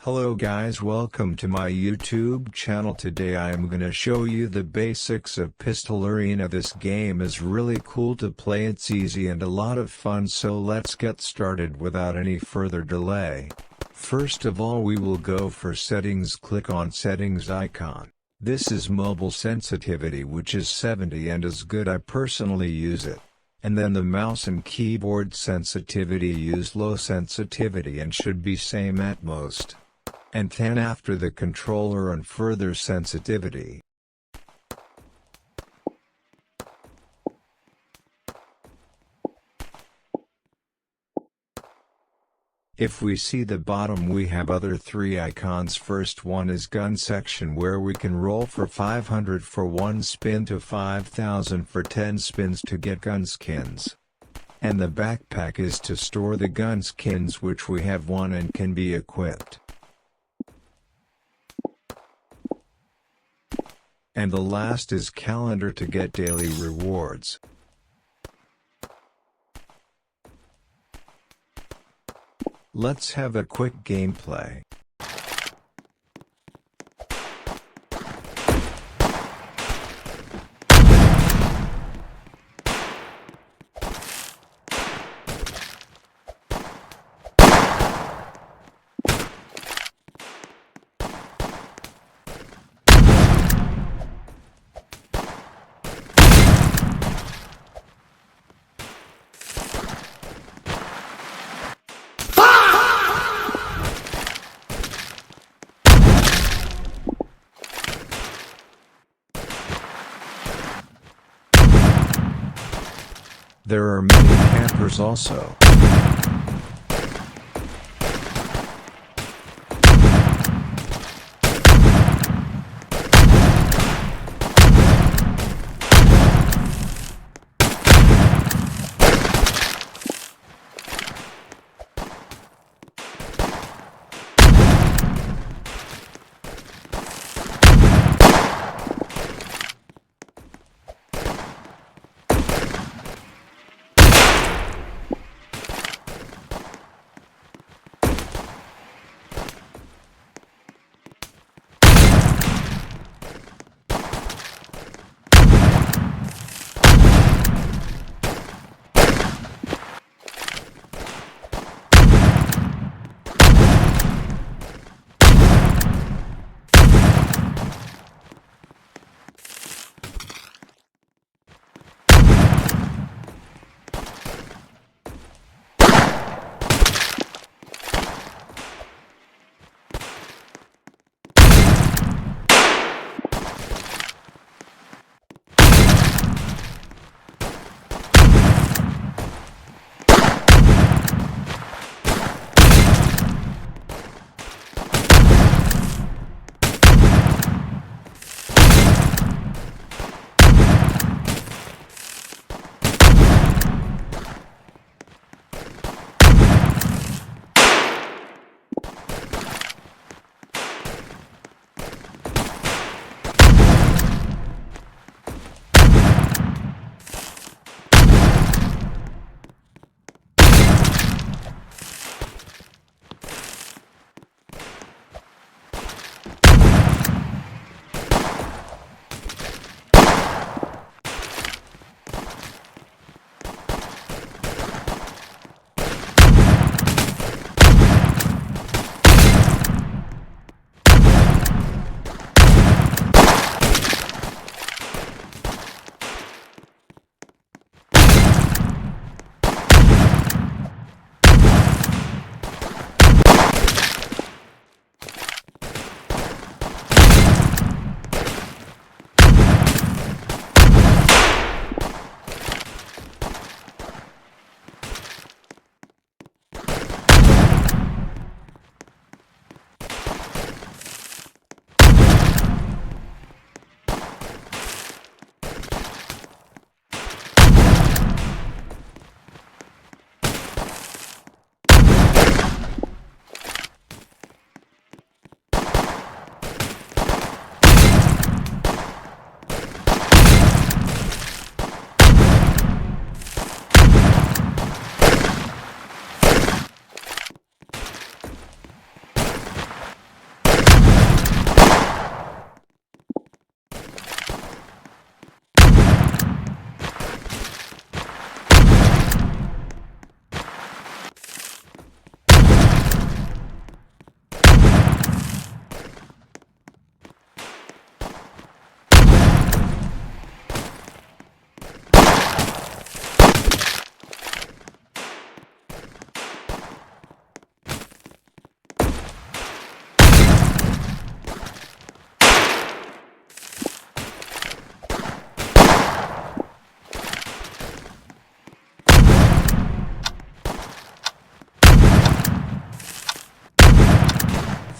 Hello guys, welcome to my YouTube channel. Today I am gonna show you the basics of Pistol Arena. This game is really cool to play, it's easy and a lot of fun, so let's get started without any further delay. First of all, we will go for settings. Click on settings icon. This is mobile sensitivity, which is 70 and is good, I personally use it. And then the mouse and keyboard sensitivity, use low sensitivity and should be same at most. And then after the controller and further sensitivity. If we see the bottom, we have other three icons. First one is gun section, where we can roll for 500 for 1 spin to 5,000 for 10 spins to get gun skins. And the backpack is to store the gun skins, which we have 1 and can be equipped. And the last is calendar to get daily rewards. Let's have a quick gameplay. There are many campers also.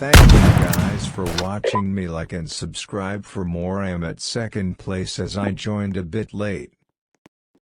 Thank you guys for watching me. Like and subscribe for more. I am at second place as I joined a bit late.